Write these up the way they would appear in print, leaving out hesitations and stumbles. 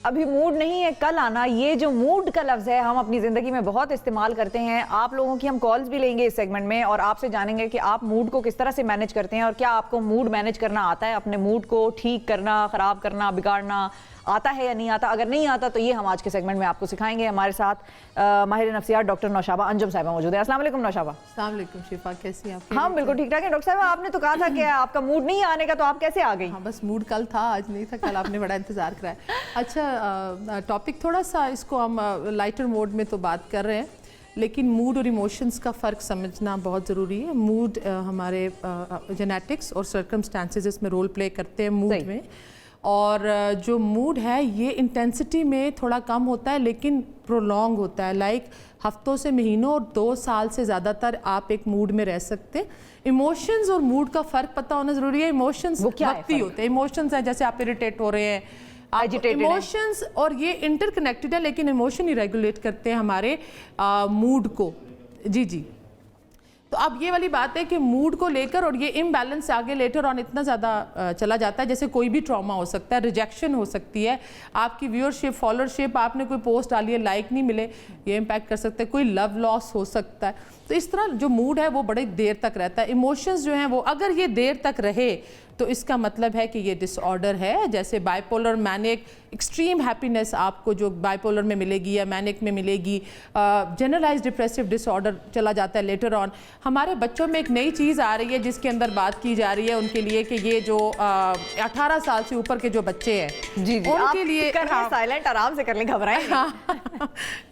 ابھی موڈ نہیں ہے کل آنا. یہ جو موڈ کا لفظ ہے ہم اپنی زندگی میں بہت استعمال کرتے ہیں. آپ لوگوں کی ہم کالز بھی لیں گے اس سیگمنٹ میں اور آپ سے جانیں گے کہ آپ موڈ کو کس طرح سے مینیج کرتے ہیں اور کیا آپ کو موڈ مینیج کرنا آتا ہے, اپنے موڈ کو ٹھیک کرنا, خراب کرنا, بگاڑنا آتا ہے یا نہیں آتا. اگر نہیں آتا تو یہ ہم آج کے سیگمنٹ میں آپ کو سکھائیں گے. ہمارے ساتھ ماہر نفسیات ڈاکٹر نوشابہ انجم صاحبہ موجود ہے. السلام علیکم نوشابہ. السلام علیکم شفا, کیسی ہیں آپ؟ ہاں بالکل ٹھیک ٹھاک ہے. ڈاکٹر صاحبہ آپ نے تو کہا تھا کہ آپ کا موڈ نہیں آنے کا, تو آپ کیسے آ گئی؟ ہاں بس موڈ کل تھا, آج نہیں تھا. کل آپ نے بڑا انتظار کرایا. اچھا ٹاپک تھوڑا سا اس کو ہم لائٹر موڈ میں تو بات کر رہے ہیں, لیکن موڈ اور ایموشنز کا فرق سمجھنا بہت ضروری ہے. موڈ ہمارے جینیٹکس اور سرکمسٹانسز اس میں رول پلے کرتے ہیں موڈ میں, اور جو موڈ ہے یہ انٹینسٹی میں تھوڑا کم ہوتا ہے لیکن پرولونگ ہوتا ہے. لائک ہفتوں سے مہینوں اور 2 سال سے زیادہ تر آپ ایک موڈ میں رہ سکتے. ایموشنز اور موڈ کا فرق پتہ ہونا ضروری ہے. ایموشنز وقتی ہوتے ہیں. ایموشنز ہیں جیسے آپ اریٹیٹ ہو رہے ہیں, ایموشنز اور یہ انٹر کنیکٹڈ ہے, لیکن ایموشن ہی ریگولیٹ کرتے ہیں ہمارے موڈ کو. جی تو اب یہ والی بات ہے کہ موڈ کو لے کر اور یہ امبیلنس آگے لیٹر آن اتنا زیادہ چلا جاتا ہے. جیسے کوئی بھی ٹراما ہو سکتا ہے, ریجیکشن ہو سکتی ہے, آپ کی ویورشپ, فالوورشپ, آپ نے کوئی پوسٹ ڈالی ہے, لائک نہیں ملے, یہ امپیکٹ کر سکتا ہے. کوئی لو لاس ہو سکتا ہے. تو اس طرح جو موڈ ہے وہ بڑی دیر تک رہتا ہے. ایموشنز جو ہیں وہ اگر یہ دیر تک رہے تو اس کا مطلب ہے کہ یہ ڈس آرڈر ہے. جیسے bipolar, manic, extreme happiness آپ کو جو بائی پولر میں ملے گی یا مینک میں ملے گی. جنرلائز ڈپریسو ڈس آرڈر چلا جاتا ہے لیٹر آن. ہمارے بچوں میں ایک نئی چیز آ رہی ہے جس کے اندر بات کی جا رہی ہے ان کے لیے کہ یہ جو 18 سال سے اوپر کے جو بچے ہیں جی ان کے لیے سائلنٹ آرام سے کر لیں, گھبرائیں.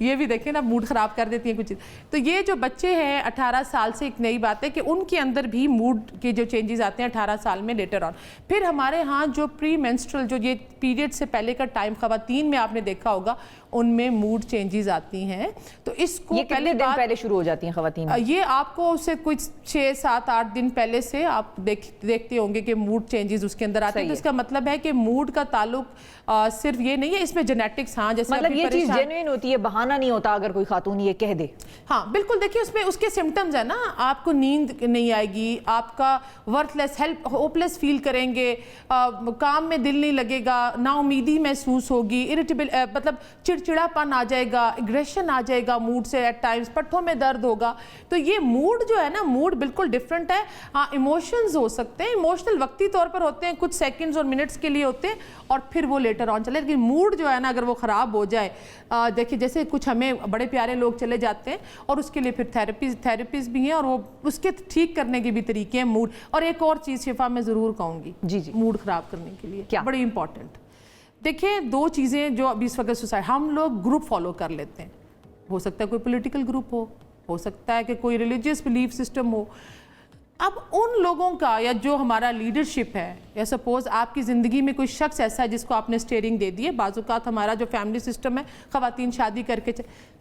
یہ بھی دیکھیں نا موڈ خراب کر دیتی ہیں کچھ. تو یہ جو بچے ہیں 18 سال سے, ایک نئی بات ہے کہ ان کے اندر بھی موڈ کے جو چینجز آتے ہیں 18 سال میں لیٹر آن. پھر ہمارے ہاں جو پری مینسٹرل جو یہ پیریڈ سے پہلے کا ٹائم, خواتین میں آپ نے دیکھا ہوگا ان میں موڈ چینجز آتی ہیں. تو اس کو کتنے دن پہلے شروع ہو جاتی ہیں خواتین؟ یہ آپ کو اسے کچھ 6, 7, 8 دن پہلے سے آپ دیکھتے ہوں گے کہ موڈ چینجز اس کے اندر آتے ہیں. تو اس کا مطلب ہے کہ موڈ کا تعلق صرف یہ نہیں ہے, اس میں جینیٹکس, ہاں جیسے مطلب یہ چیز جینوئن ہوتی ہے, بہانہ نہیں ہوتا اگر کوئی خاتون یہ کہہ دے. ہاں بالکل. دیکھیے اس میں اس کے سمٹمز ہیں نا, آپ کو نیند نہیں آئے گی, آپ کا ورتھ لیس, ہوپ لیس فیل کریں گے, کام میں دل نہیں لگے گا, نا امیدی محسوس ہوگی, اریٹیبل مطلب چڑچڑا پن آ جائے گا, اگریشن آ جائے گا موڈ سے, ایٹ ٹائمز پٹھوں میں درد ہوگا. تو یہ موڈ جو ہے نا, موڈ بالکل ڈفرینٹ ہے. ہاں ایموشنز ہو سکتے ہیں, ایموشنل وقتی طور پر ہوتے ہیں, کچھ سیکنڈز اور منٹس کے لیے ہوتے ہیں اور پھر وہ لیٹر آن چلے. لیکن موڈ جو ہے نا اگر وہ خراب ہو جائے, دیکھیں جیسے کچھ ہمیں بڑے پیارے لوگ چلے جاتے ہیں اور اس کے لیے پھر تھیراپیز بھی ہیں اور وہ اس کے ٹھیک کرنے کے بھی طریقے ہیں موڈ. اور ایک اور چیز شفا میں ضرور کہوں گی جی موڈ خراب کرنے کے لیے کیا بڑی امپورٹنٹ. دیکھیں 2 چیزیں جو ابھی اس وقت سوسائٹی, ہم لوگ گروپ فالو کر لیتے ہیں. ہو سکتا ہے کوئی پولیٹیکل گروپ ہو سکتا ہے کہ کوئی ریلیجیس بلیف سسٹم ہو. اب ان لوگوں کا یا جو ہمارا لیڈرشپ ہے, یا سپوز آپ کی زندگی میں کوئی شخص ایسا ہے جس کو آپ نے اسٹیئرنگ دے دی ہے. بعض اوقات ہمارا جو فیملی سسٹم ہے, خواتین شادی کر کے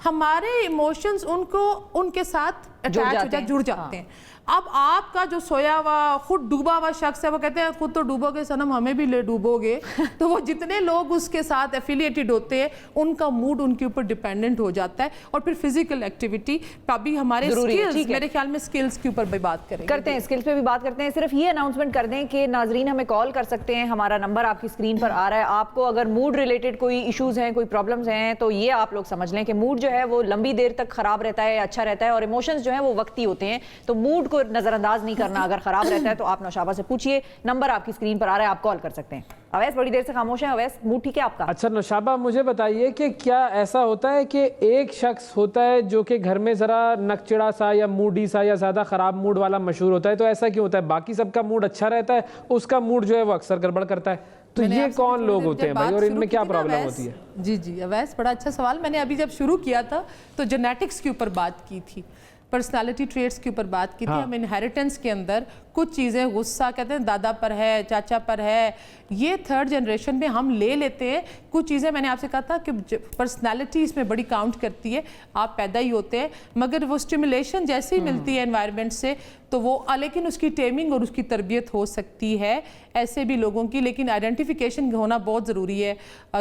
ہمارے ایموشنز ان کے ساتھ جڑ جاتے ہیں. اب آپ کا جو سویا ہوا خود ڈوبا ہوا شخص ہے وہ کہتے ہیں خود تو ڈوبو گے صنم, ہمیں بھی لے ڈوبو گے. تو وہ جتنے لوگ اس کے ساتھ ایفیلیٹڈ ہوتے ہیں ان کا موڈ ان کے اوپر ڈیپینڈنٹ ہو جاتا ہے. اور پھر فزیکل ایکٹیویٹی ابھی ہمارے سکلز, میرے خیال میں سکلز کے اوپر بھی بات کرتے ہیں, سکلز پہ بھی بات کرتے ہیں. صرف یہ اناؤنسمنٹ کر دیں کہ ناظرین ہمیں کال کر سکتے ہیں, ہمارا نمبر آپ کی اسکرین پر آ رہا ہے. آپ کو اگر موڈ ریلیٹڈ کوئی ایشوز ہیں, کوئی پرابلمز ہیں, تو یہ آپ لوگ سمجھ لیں کہ موڈ جو ہے وہ لمبی دیر تک خراب رہتا ہے, اچھا رہتا ہے, اور ایموشنز جو ہیں وہ وقتی ہوتے ہیں. تو موڈ کو نظر انداز نہیں کرنا. اگر خراب رہتا ہے تو آپ نوشابہ سے پوچھئے, نمبر آپ کی اسکرین پر آ رہا ہے, آپ کال کر سکتے ہیں. اویس بڑی دیر سے خاموش ہیں. اویس موڈ ٹھیک ہے آپ کا؟ اچھا نوشابہ مجھے بتائیے کہ کیا ایسا ہوتا ہے کہ ایک شخص ہوتا ہے جو کہ گھر میں ذرا نکچڑا سا یا موڈی سا یا زیادہ خراب موڈ والا مشہور ہوتا ہے, تو ایسا کیوں ہوتا ہے؟ باقی سب کا موڈ اچھا رہتا ہے, اس کا موڈ جو ہے وہ اکثر گڑبڑ کرتا ہے. تو یہ کون لوگ ہوتے ہیں بھائی, اور ان میں کیا پرابلم ہوتی ہے؟ جی اویس بڑا اچھا سوال. میں نے ابھی جب شروع کیا تھا تو جینیٹکس کے اوپر بات کی تھی, پرسنالٹی ٹریٹس کے اوپر بات کی تھی. ہم انہیریٹنس کے اندر کچھ چیزیں, غصہ کہتے ہیں دادا پر ہے, چاچا پر ہے, یہ 3rd جنریشن میں ہم لے لیتے ہیں. کچھ چیزیں میں نے آپ سے کہا تھا کہ پرسنالٹی اس میں بڑی کاؤنٹ کرتی ہے. آپ پیدا ہی ہوتے ہیں مگر وہ اسٹیمولیشن جیسی ملتی ہے انوائرمنٹ سے تو وہ, لیکن اس کی ٹیمنگ اور اس کی تربیت ہو سکتی ہے ایسے بھی لوگوں کی. لیکن آئیڈینٹیفیکیشن ہونا بہت ضروری ہے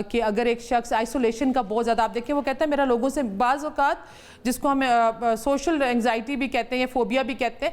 کہ اگر ایک شخص آئسولیشن کا بہت زیادہ, آپ دیکھیں وہ کہتا ہے میرا لوگوں سے, بعض اوقات جس کو ہم سوشل انگزائٹی بھی کہتے ہیں یا فوبیا بھی کہتے ہیں,